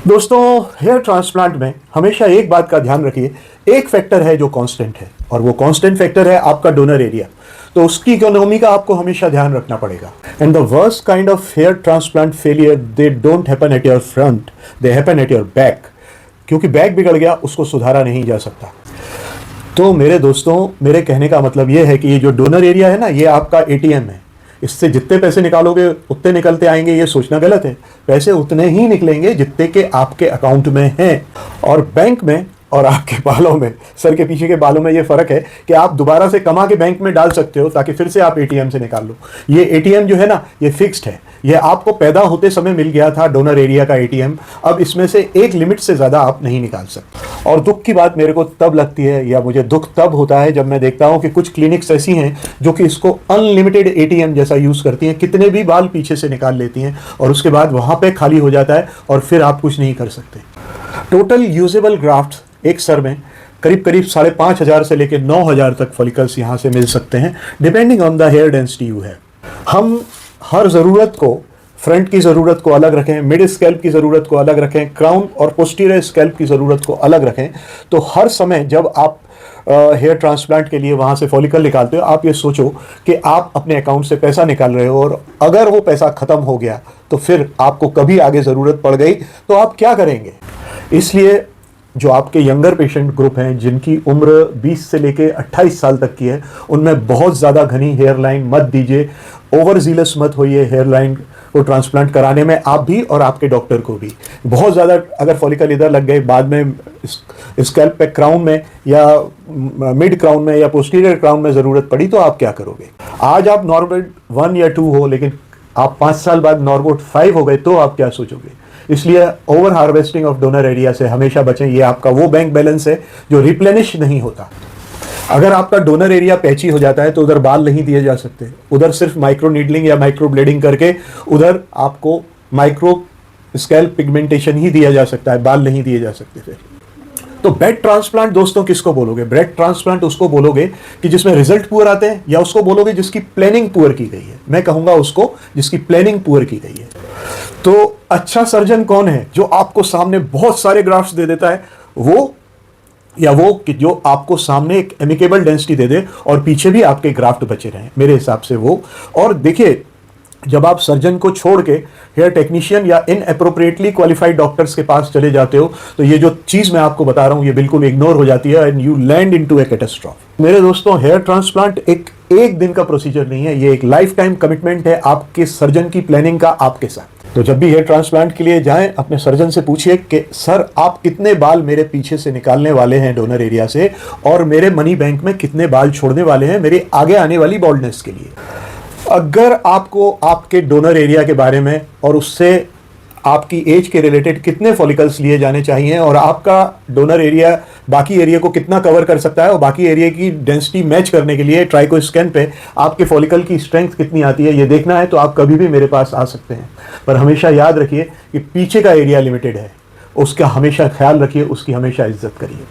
दोस्तों, hair transplant में हमेशा एक बात का ध्यान रखिए। एक फैक्टर है जो कांस्टेंट है और वो कांस्टेंट फैक्टर है आपका डोनर एरिया। तो उसकी इकोनॉमी का आपको हमेशा ध्यान रखना पड़ेगा। And the worst kind of hair transplant failure they don't happen at your front, they happen at your back. क्योंकि बैक बिगड़ गया, उसको सुधारा नहीं जा सकता। तो मेरे दोस्तों, मेरे कहने का मतलब ये है कि ये जो डोनर एरिया है ना, ये आपका एटीएम है। इससे जितने पैसे निकालोगे उतने निकलते आएंगे, ये सोचना गलत है। पैसे उतने ही निकलेंगे जितने के आपके अकाउंट में हैं। और बैंक में और आपके बालों में, सर के पीछे के बालों में ये फर्क है कि आप दोबारा से कमा के बैंक में डाल सकते हो ताकि फिर से आप एटीएम से निकाल लो। ये एटीएम जो है ना, ये फिक्स्ड है। ये आपको पैदा होते समय मिल गया था, डोनर एरिया का एटीएम। अब इसमें से एक लिमिट से ज़्यादा आप नहीं निकाल सकते। और दुख की बात मेरे को तब लगती है, या मुझे दुख तब होता है, जब मैं देखता हूँ कि कुछ क्लिनिक्स ऐसी हैं जो कि इसको अनलिमिटेड एटीएम जैसा यूज़ करती हैं। कितने भी बाल पीछे से निकाल लेती हैं और उसके बाद वहाँ पे खाली हो जाता है और फिर आप कुछ नहीं कर सकते। टोटल यूजेबल ग्राफ्ट एक सर में करीब करीब 5,500 से लेकर 9,000 तक फॉलिकल्स यहाँ से मिल सकते हैं, depending on the hair density you है। हम हर ज़रूरत को, फ्रंट की ज़रूरत को अलग रखें, मिड स्कैल्प की ज़रूरत को अलग रखें, क्राउन और पोस्टीरियर स्कैल्प की ज़रूरत को अलग रखें। तो हर समय जब आप हेयर ट्रांसप्लांट के लिए वहाँ से फॉलिकल निकालते हो, आप ये सोचो कि आप अपने अकाउंट से पैसा निकाल रहे हो, और अगर वो पैसा ख़त्म हो गया तो फिर आपको कभी आगे ज़रूरत पड़ गई तो आप क्या करेंगे। इसलिए जो आपके यंगर पेशेंट ग्रुप हैं, जिनकी उम्र 20 से लेके 28 साल तक की है, उनमें बहुत ज़्यादा घनी हेयर लाइन मत दीजिए। ओवर जीलस मत होइए हेयर लाइन को ट्रांसप्लांट कराने में, आप भी और आपके डॉक्टर को भी। बहुत ज़्यादा अगर फॉलिकल इधर लग गए, बाद में स्कैल्प पे क्राउन में या मिड क्राउन में या पोस्टीरियर क्राउन में ज़रूरत पड़ी तो आप क्या करोगे। आज आप नॉर्मल 1 या 2 हो, लेकिन आप 5 साल बाद नॉर्मल 5 हो गए तो आप क्या सोचोगे। इसलिए over harvesting of donor area से हमेशा बचें। ये आपका वो बैंक बैलेंस है जो रिप्लेनिश नहीं होता। अगर आपका डोनर एरिया पैची हो जाता है तो उधर बाल नहीं दिए जा सकते। उधर सिर्फ माइक्रो नीडलिंग या माइक्रो ब्लेडिंग करके उधर आपको माइक्रो स्कैल्प पिगमेंटेशन ही दिया जा सकता है, बाल नहीं दिए जा सकते फिर। तो बेड ट्रांसप्लांट दोस्तों किसको बोलोगे। ब्रेड ट्रांसप्लांट उसको बोलोगे कि जिसमें रिजल्ट पुअर आते हैं, या उसको बोलोगे जिसकी प्लानिंग पुअर की गई है। मैं कहूंगा उसको जिसकी प्लानिंग पुअर की गई है। तो अच्छा सर्जन कौन है, जो आपको सामने बहुत सारे ग्राफ्ट्स दे देता है, वो या वो कि जो आपको सामने एक एमिकेबल डेंसिटी दे दे और पीछे भी आपके ग्राफ्ट बचे रहें। मेरे हिसाब से वो। और देखिए, जब आप सर्जन को छोड़ के हेयर टेक्नीशियन या इनअप्रोप्रिएटली क्वालिफाइड डॉक्टर्स के पास चले जाते हो, तो ये जो चीज़ मैं आपको बता रहा हूँ ये बिल्कुल इग्नोर हो जाती है and you land into A catastrophe. मेरे दोस्तों, हेयर ट्रांसप्लांट एक दिन का प्रोसीजर नहीं है, ये एक लाइफ टाइम कमिटमेंट है आपके सर्जन की प्लानिंग का आपके साथ। तो जब भी हेयर ट्रांसप्लांट के लिए जाएं, अपने सर्जन से पूछिए कि सर आप कितने बाल मेरे पीछे से निकालने वाले हैं डोनर एरिया से, और मेरे मनी बैंक में कितने बाल छोड़ने वाले हैं मेरे आगे आने वाली बॉल्डनेस के लिए। अगर आपको आपके डोनर एरिया के बारे में और उससे आपकी एज के रिलेटेड कितने फॉलिकल्स लिए जाने चाहिए और आपका डोनर एरिया बाकी एरिया को कितना कवर कर सकता है, और बाकी एरिया की डेंसिटी मैच करने के लिए ट्राइको स्कैन पे आपके फॉलिकल की स्ट्रेंथ कितनी आती है, ये देखना है तो आप कभी भी मेरे पास आ सकते हैं। पर हमेशा याद रखिए कि पीछे का एरिया लिमिटेड है, उसका हमेशा ख्याल रखिए, उसकी हमेशा इज्जत करिए।